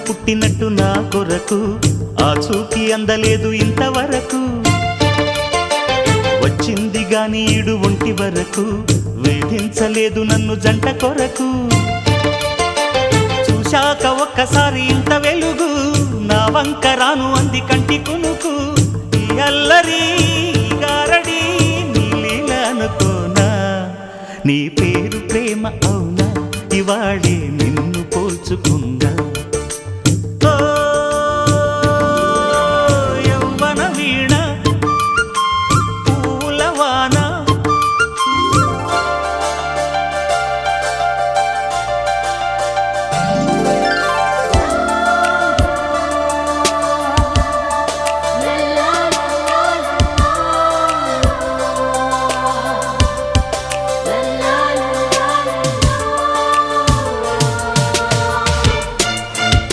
పుట్టినట్టు నా కొరకు ఆ చూకి అందలేదు ఇంతవరకు వచ్చింది గాని ఈడు ఒంటి వరకు వేధించలేదు నన్ను జంట కొరకు చూశాక ఒక్కసారి ఇంత వెలుగు నా వంక రాను అంది కంటి కునుకు ఈ అల్లరి గారడి నీ లీల అనుకోనా నీ పేరు ప్రేమ అవునా ఇవాళే నిన్ను పోల్చుకున్నా